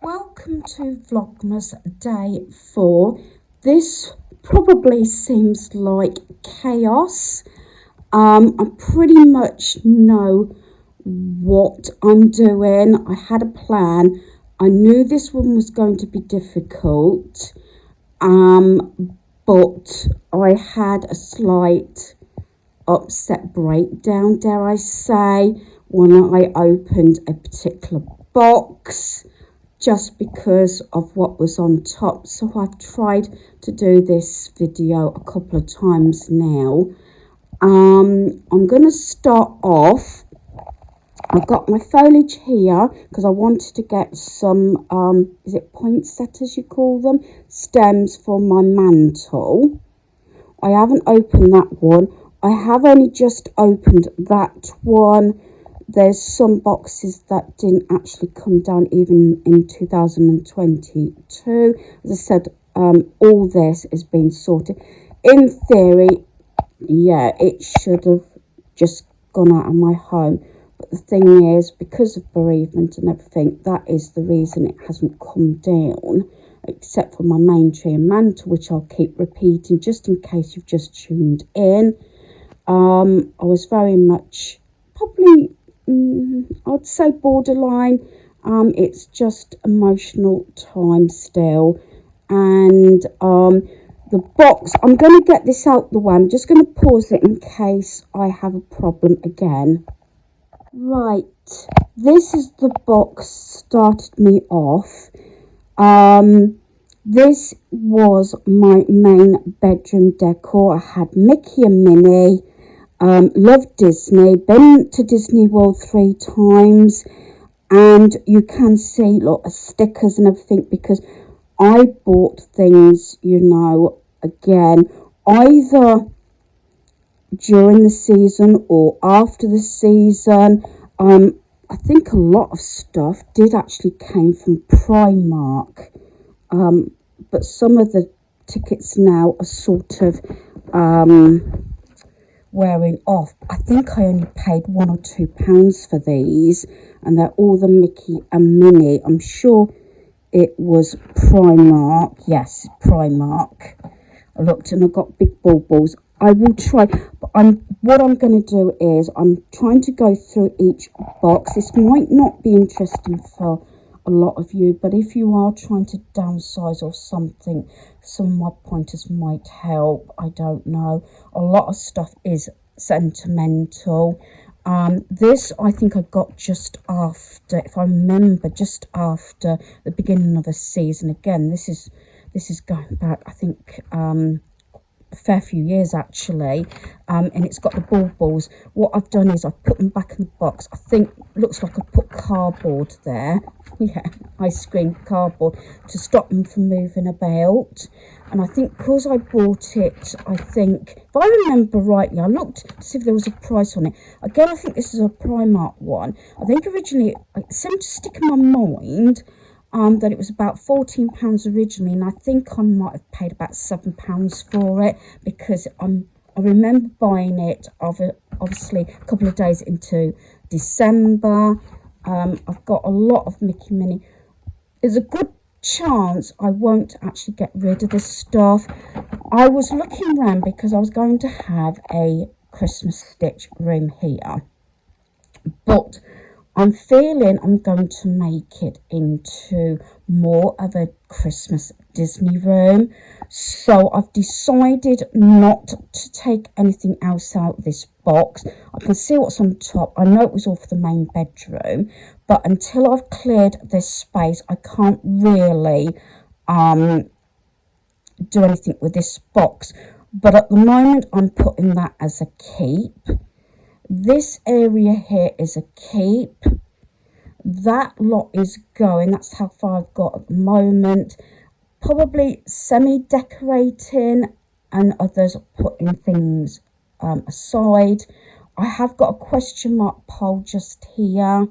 Welcome to Vlogmas Day 4. This probably seems like chaos. I pretty much know what I'm doing. I had a plan. I knew this one was going to be difficult, but I had a slight upset breakdown, dare I say, when I opened a particular box, just because of what was on top. So I've tried to do this video a couple of times now. I'm going to start off. I've got my foliage here because I wanted to get some, is it poinsettias you call them? Stems for my mantle. I haven't opened that one. I have only just opened that one. There's some boxes that didn't actually come down even in 2022. As I said, all this has been sorted. In theory, yeah, it should have just gone out of my home. But the thing is, because of bereavement and everything, that is the reason it hasn't come down, except for my main tree and mantle, which I'll keep repeating just in case you've just tuned in. I was very much, probably, I'd say borderline. It's just emotional time still. And the box, I'm going to get this out the way. I'm just going to pause it in case I have a problem again. Right, this is the box started me off. This was my main bedroom decor. I had Mickey and Minnie. Loved Disney, been to Disney World 3 times, and you can see a lot of stickers and everything because I bought things, you know, again, either during the season or after the season. I think a lot of stuff did actually came from Primark, but some of the tickets now are sort of wearing off. I think I only paid £1 or £2 for these, and they're all the Mickey and Minnie. I'm sure it was Primark. Yes, Primark. I looked and I got big baubles. I will try, but what I'm going to do is I'm trying to go through each box. This might not be interesting for a lot of you, but if you are trying to downsize or something, some of my pointers might help. I don't know. A lot of stuff is sentimental. This I think I got just after, if I remember, just after the beginning of the season. Again, this is going back, I think, a fair few years actually, and it's got the baubles. What I've done is I've put them back in the box. I think looks like I put cardboard there. Yeah, ice cream cardboard to stop them from moving about. And I think because I bought it, I think, if I remember rightly, I looked to see if there was a price on it. Again, I think this is a Primark one. I think originally, it seemed to stick in my mind that it was about £14 originally, and I think I might have paid about £7 for it because I remember buying it obviously a couple of days into December. I've got a lot of Mickey Minnie. There's a good chance I won't actually get rid of this stuff. I was looking around because I was going to have a Christmas stitch room here, but I'm feeling I'm going to make it into more of a Christmas Disney room. So I've decided not to take anything else out of this box. I can see what's on top. I know it was all for the main bedroom, but until I've cleared this space, I can't really do anything with this box. But at the moment, I'm putting that as a keep. This area here is a keep. That lot is going. That's how far I've got at the moment. Probably semi-decorating and others putting things aside. I have got a question mark pole just here.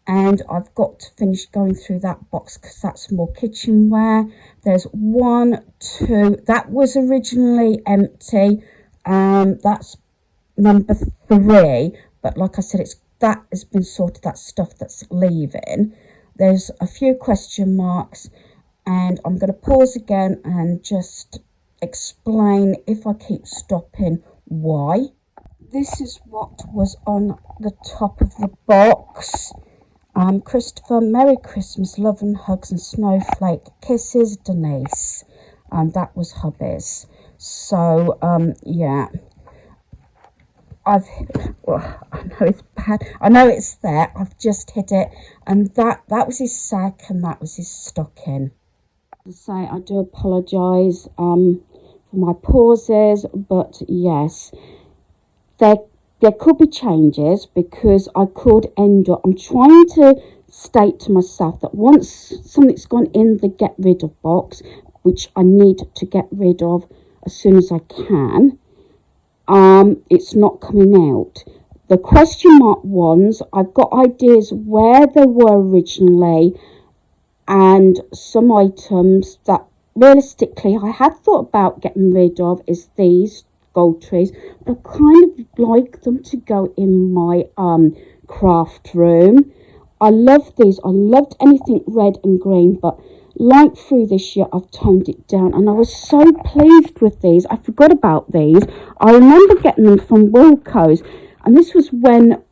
And I've got to finish going through that box because that's more kitchenware. There's 1, 2. That was originally empty. That's number 3, but like I said, that has been sorted, that stuff that's leaving. there's a few question marks, and I'm going to pause again and just explain, if I keep stopping, why. This is what was on the top of the box. Christopher, Merry Christmas, love and hugs and snowflake kisses, Denise. That was hubby's. So, yeah. Well, I know it's bad. I know it's there. I've just hit it. And that was his sack and that was his stocking. As I say, I do apologise for my pauses, but yes, there could be changes, because I could end up, I'm trying to state to myself that once something's gone in the get rid of box, which I need to get rid of as soon as I can, it's not coming out. The question mark ones, I've got ideas where they were originally, and some items that realistically I had thought about getting rid of is these gold trees, but I kind of like them to go in my craft room. I love these. I loved anything red and green, but like through this year I've toned it down, and I was so pleased with these. I forgot about these. I remember getting them from Wilco's, and this was when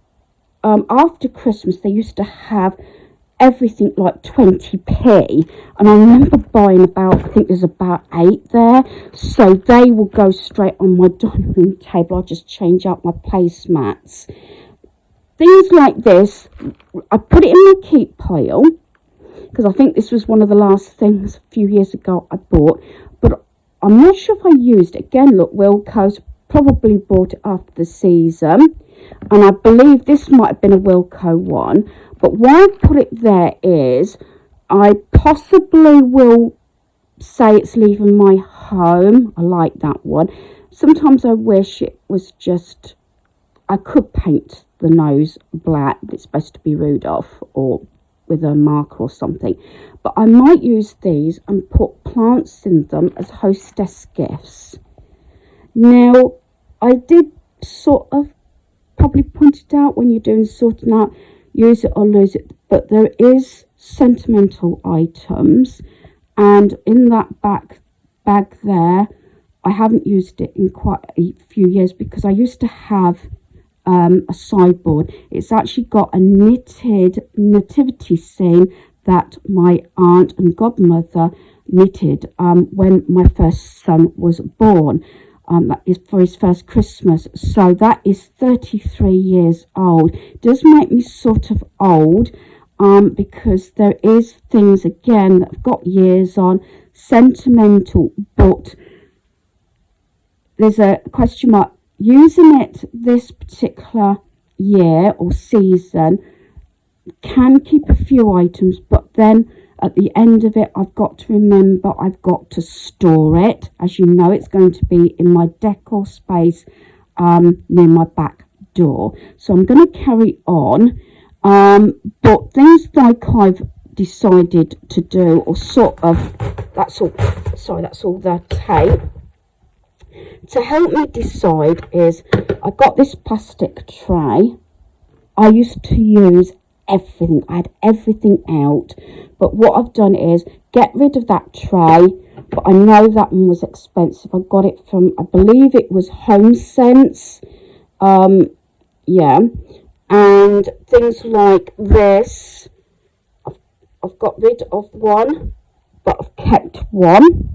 after Christmas they used to have everything like 20p, and I remember buying about, I think there's about 8 there, so they will go straight on my dining room table. I'll just change out my placemats. Things like this, I put it in my keep pile, because I think this was one of the last things a few years ago I bought, but I'm not sure if I used it. Again, look, Wilco's, probably bought it after the season, and I believe this might have been a Wilco one. But why I put it there is I possibly will say it's leaving my home. I like that one. Sometimes I wish it was just, I could paint the nose black. It's supposed to be Rudolph, or with a marker or something. But I might use these and put plants in them as hostess gifts. Now, I did sort of probably point it out when you're doing sorting out, use it or lose it, but there is sentimental items, and in that back bag there, I haven't used it in quite a few years, because I used to have a sideboard. It's actually got a knitted nativity scene that my aunt and godmother knitted when my first son was born. That is for his first Christmas. So that is 33 years old. It does make me sort of old, because there is things, again, that I've got years on, sentimental, but there's a question mark. Using it this particular year or season can keep a few items, but then at the end of it, I've got to remember I've got to store it. As you know, it's going to be in my decor space near my back door. So I'm going to carry on. But things like I've decided to do, or sort of, that's all the tape. To help me decide is, I got this plastic tray. I used to use everything. I had everything out, but what I've done is get rid of that tray. But I know that one was expensive. I got it from, I believe it was Home Sense. Yeah, and things like this, I've got rid of one, but I've kept one.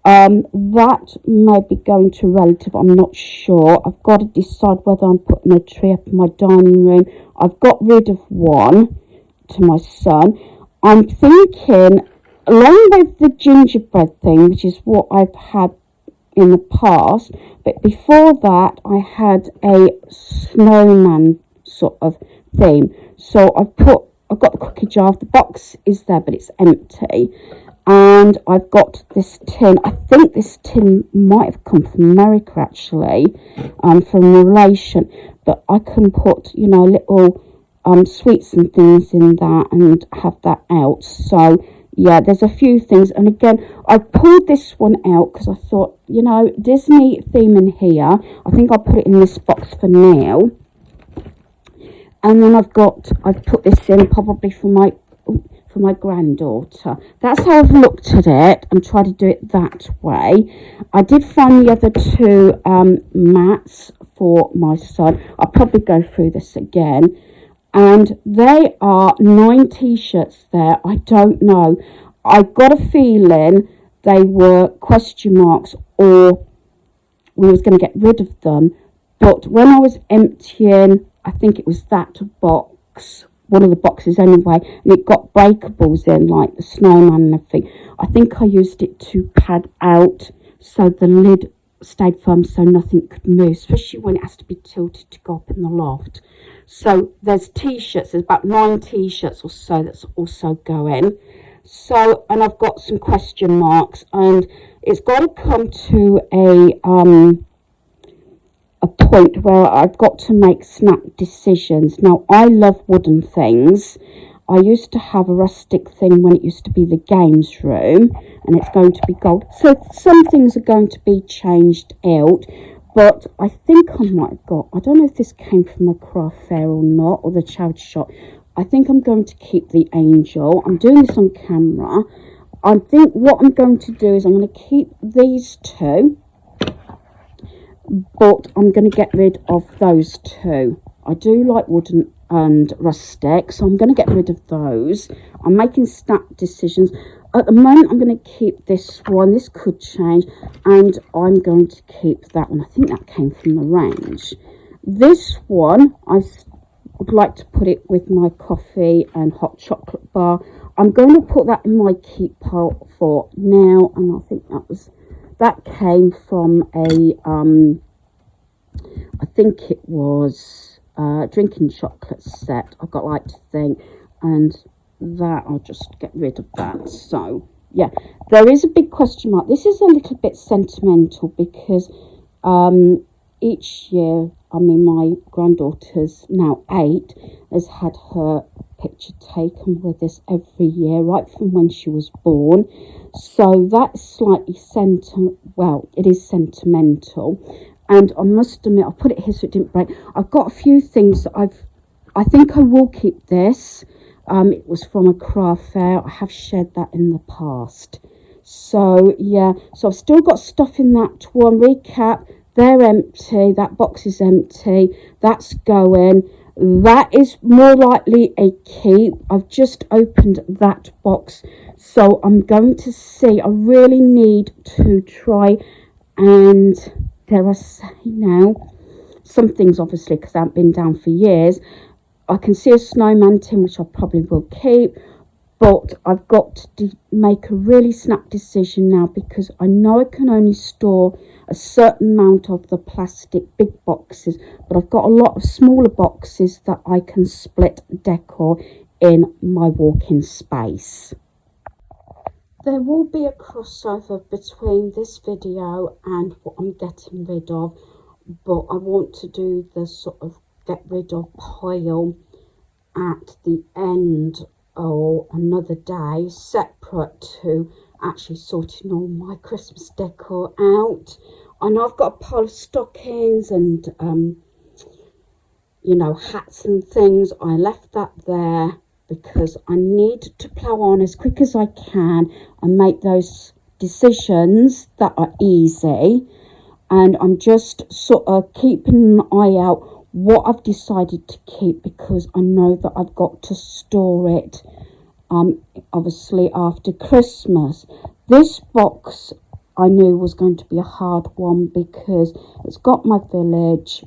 That may be going to relative, I'm not sure. I've got to decide whether I'm putting a tree up in my dining room. I've got rid of one to my son. I'm thinking, along with the gingerbread thing, which is what I've had in the past, but before that I had a snowman sort of theme. So I've got the cookie jar. The box is there, but it's empty. And I've got this tin. I think this tin might have come from America, actually, from a relation. But I can put, you know, little sweets and things in that and have that out. So, yeah, there's a few things. And again, I pulled this one out because I thought, you know, Disney theme in here. I think I'll put it in this box for now. And then I've put this in probably for my granddaughter. That's how I've looked at it and tried to do it that way. I did find the other two mats for my son. I'll probably go through this again. And they are 9 t-shirts there. I don't know. I got a feeling they were question marks or we was going to get rid of them. But when I was emptying, I think it was that box, one of the boxes anyway, and it got breakables in, like the snowman and everything. I think I used it to pad out so the lid stayed firm so nothing could move, especially when it has to be tilted to go up in the loft. So there's t-shirts, there's about 9 t-shirts or so that's also going. So, and I've got some question marks, and it's got to come to a point where I've got to make snap decisions. Now, I love wooden things. I used to have a rustic thing when it used to be the games room, and it's going to be gold. So some things are going to be changed out, but I think I might have got, I don't know if this came from a craft fair or not, or the charity shop. I think I'm going to keep the angel. I'm doing this on camera. I think what I'm going to do is I'm going to keep these two, but I'm going to get rid of those two. I do like wooden and rustic, so I'm going to get rid of those. I'm making snap decisions. At the moment, I'm going to keep this one. This could change, and I'm going to keep that one. I think that came from the range. This one, I would like to put it with my coffee and hot chocolate bar. I'm going to put that in my keep pile for now, and I think that came from a I think it was a drinking chocolate set, I've got like to think, and that I'll just get rid of that. So yeah, there is a big question mark. This is a little bit sentimental because each year, I mean, my granddaughter's now 8, has had her picture taken with this every year, right from when she was born. So that's slightly it is sentimental. And I must admit, I put it here so it didn't break. I've got a few things that I think I will keep this. It was from a craft fair. I have shared that in the past. So yeah, so I've still got stuff in that one. Recap, they're empty. That box is empty. That's going. That is more likely a keep. I've just opened that box. So I'm going to see. I really need to try and, dare I say now, some things obviously because I haven't been down for years. I can see a snowman tin which I probably will keep, but I've got to make a really snap decision now because I know I can only store a certain amount of the plastic big boxes, but I've got a lot of smaller boxes that I can split decor in my walk-in space. There will be a crossover between this video and what I'm getting rid of, but I want to do the sort of get rid of pile at the end or another day, separate to actually sorting all my Christmas decor out. I know I've got a pile of stockings and you know, hats and things. I left that there because I need to plough on as quick as I can and make those decisions that are easy. And I'm just sort of keeping an eye out what I've decided to keep because I know that I've got to store it obviously after Christmas. This box I knew was going to be a hard one because it's got my village.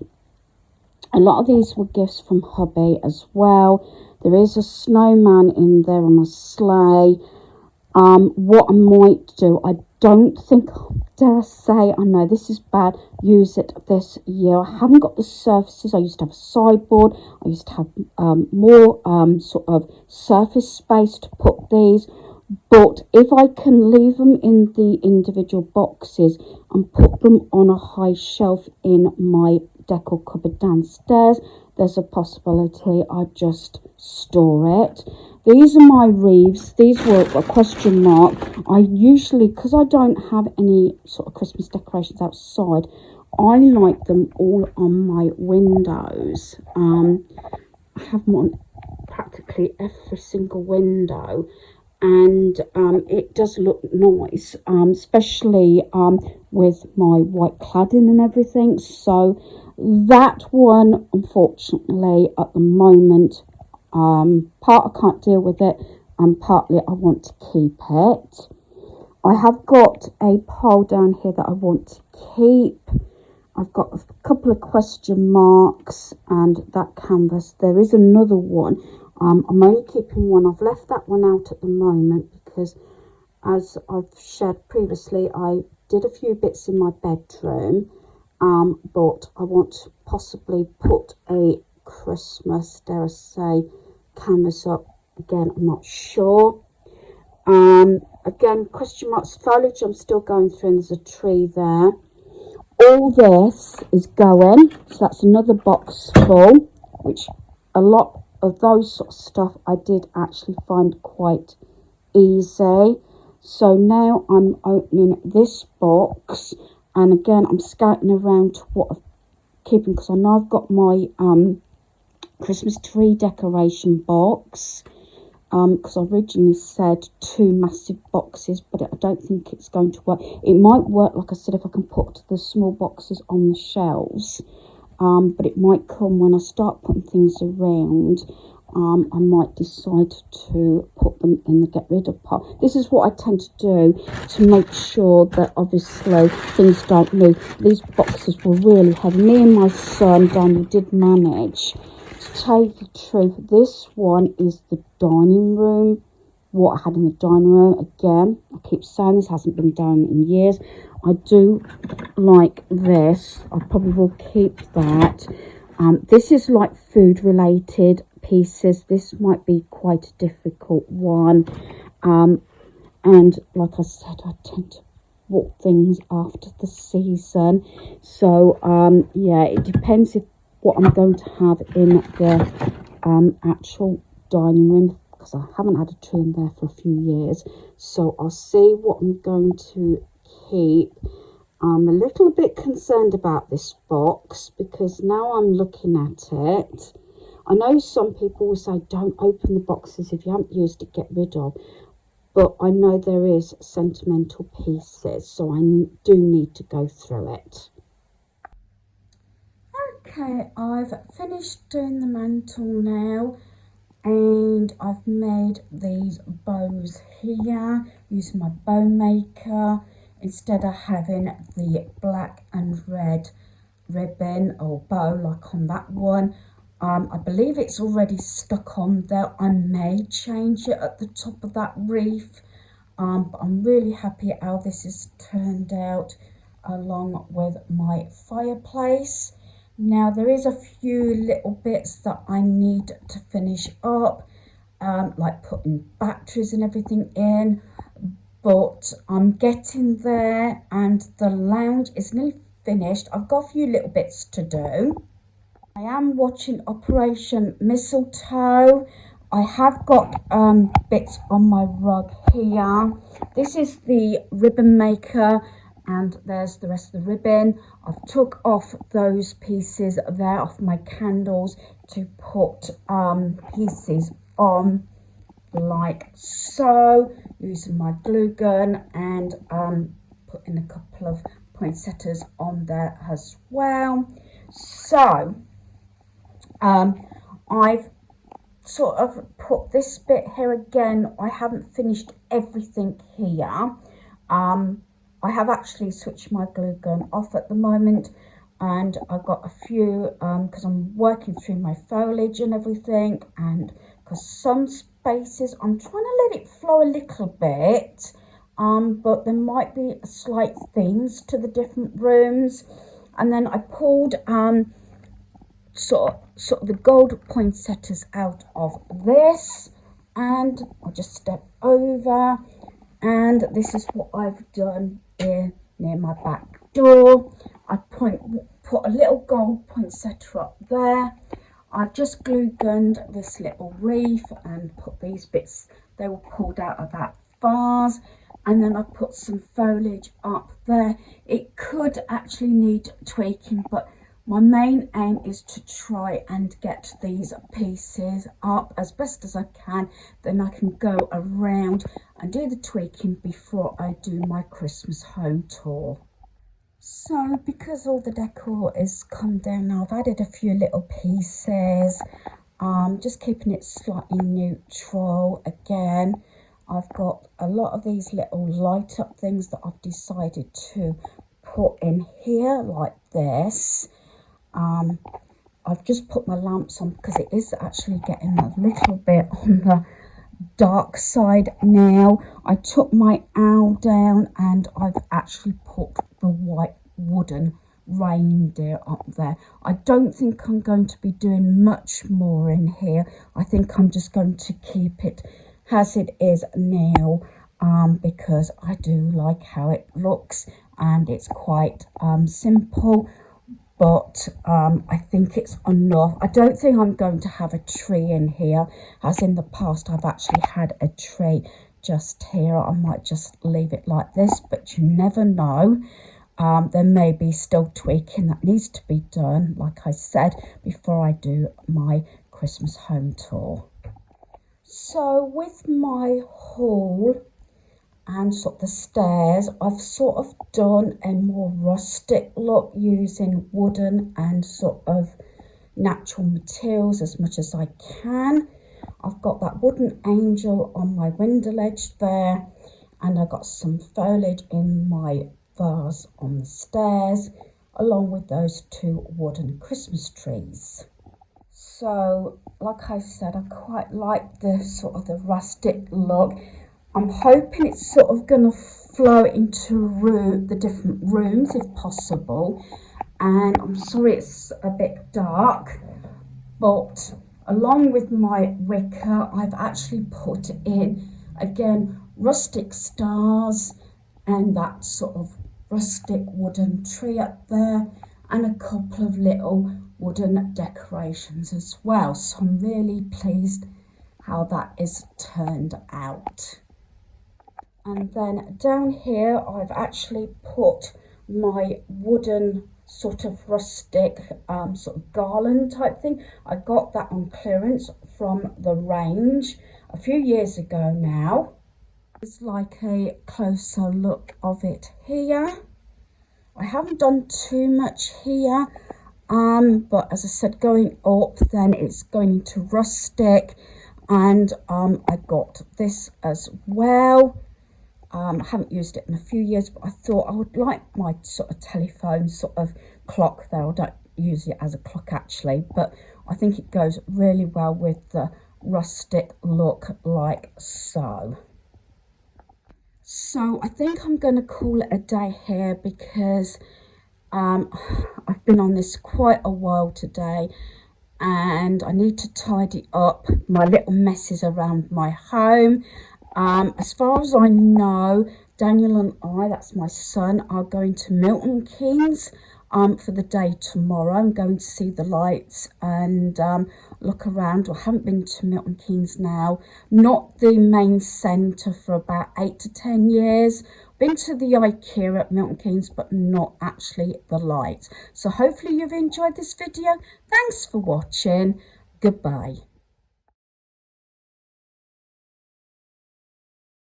A lot of these were gifts from hubby as well. There is a snowman in there on a sleigh. What I might do, I don't think, dare I say, I know this is bad, use it this year. I haven't got the surfaces. I used to have a sideboard. I used to have more sort of surface space to put these. But if I can leave them in the individual boxes and put them on a high shelf in my decor cupboard downstairs, there's a possibility I just store it. These are my wreaths. These were a question mark. I usually, because I don't have any sort of Christmas decorations outside, I like them all on my windows. I have them on practically every single window, and it does look nice, especially with my white cladding and everything. So that one, unfortunately, at the moment, part I can't deal with it, and partly I want to keep it. I have got a pole down here that I want to keep. I've got a couple of question marks and that canvas. There is another one. I'm only keeping one. I've left that one out at the moment because, as I've shared previously, I did a few bits in my bedroom, but I want to possibly put a Christmas, dare I say, canvas up. Again, I'm not sure. Again, question marks, foliage I'm still going through, and there's a tree there. All this is going, so that's another box full, which a lot of those sort of stuff I did actually find quite easy. So now I'm opening this box, and again I'm scouting around to what I'm keeping, because I know I've got my Christmas tree decoration box, because I originally said 2 massive boxes, but I don't think it's going to work. It might work, like I said, if I can put the small boxes on the shelves, but it might come when I start putting things around. I might decide to put them in the get rid of part. This is what I tend to do to make sure that obviously things don't move. These boxes were really heavy. Me and my son Daniel did manage. To tell you the truth, this one is the dining room, what I had in the dining room. Again, I keep saying this hasn't been done in years. I do like this. I probably will keep that. This is like food related pieces. This might be quite a difficult one, and like I said, I tend to walk things after the season. So yeah, it depends if what I'm going to have in the actual dining room, because I haven't had a tree in there for a few years. So I'll see what I'm going to keep. I'm a little bit concerned about this box, because now I'm looking at it, I know some people will say don't open the boxes if you haven't used it, get rid of, but I know there is sentimental pieces, so I do need to go through it. Okay, I've finished doing the mantle now, and I've made these bows here using my bow maker instead of having the black and red ribbon or bow like on that one. I believe it's already stuck on there. I may change it at the top of that wreath, but I'm really happy how this has turned out along with my fireplace. Now there is a few little bits that I need to finish up, like putting batteries and everything in, but I'm getting there, and the lounge is nearly finished. I've got a few little bits to do. I am watching Operation Mistletoe. I have got bits on my rug here. This is the ribbon maker, and there's the rest of the ribbon. I've took off those pieces there off my candles to put pieces on, like so, using my glue gun, and putting a couple of poinsettias on there as well. So I've sort of put this bit here again. I haven't finished everything here. I have actually switched my glue gun off at the moment, and I've got a few because I'm working through my foliage and everything, and because some spaces I'm trying to let it flow a little bit, but there might be slight themes to the different rooms. And then I pulled sort of the gold poinsettias out of this, and I'll just step over, and this is what I've done here near my back door. I put a little gold poinsettia up there. I've just glue gunned this little wreath and put these bits, they were pulled out of that vase, and then I put some foliage up there. It could actually need tweaking, but My main aim is to try and get these pieces up as best as I can. Then I can go around and do the tweaking before I do my Christmas home tour. So because all the decor is come down now, I've added a few little pieces, just keeping it slightly neutral. Again, I've got a lot of these little light up things that I've decided to put in here like this. I've just put my lamps on because it is actually getting a little bit on the dark side now. I took my owl down and I've actually put the white wooden reindeer up there. I don't think I'm going to be doing much more in here. I think I'm just going to keep it as it is now, because I do like how it looks and it's quite simple. But I think it's enough. I don't think I'm going to have a tree in here, as in the past I've actually had a tree just here. I might just leave it like this, but you never know. There may be still tweaking that needs to be done, like I said, before I do my Christmas home tour. So with my haul and sort of the stairs, I've sort of done a more rustic look using wooden and sort of natural materials as much as I can. I've got that wooden angel on my window ledge there, and I've got some foliage in my vase on the stairs, along with those two wooden Christmas trees. So like I said, I quite like the sort of the rustic look. I'm hoping it's sort of going to flow into the different rooms if possible. And I'm sorry it's a bit dark, but along with my wicker, I've actually put in, again, rustic stars and that sort of rustic wooden tree up there, and a couple of little wooden decorations as well. So I'm really pleased how that is turned out. And then down here, I've actually put my wooden sort of rustic sort of garland type thing. I got that on clearance from the range a few years ago now. It's like a closer look of it here. I haven't done too much here, but as I said, going up, then it's going into rustic, and I got this as well. I haven't used it in a few years, but I thought I would like my sort of telephone sort of clock there. I don't use it as a clock actually, but I think it goes really well with the rustic look like so. So I think I'm going to call it a day here because I've been on this quite a while today, and I need to tidy up my little messes around my home. As far as I know, Daniel and I, that's my son, are going to Milton Keynes for the day tomorrow. I'm going to see the lights and look around. I haven't been to Milton Keynes now, not the main centre, for about 8 to 10 years. Been to the IKEA at Milton Keynes, but not actually the lights. So hopefully you've enjoyed this video. Thanks for watching. Goodbye.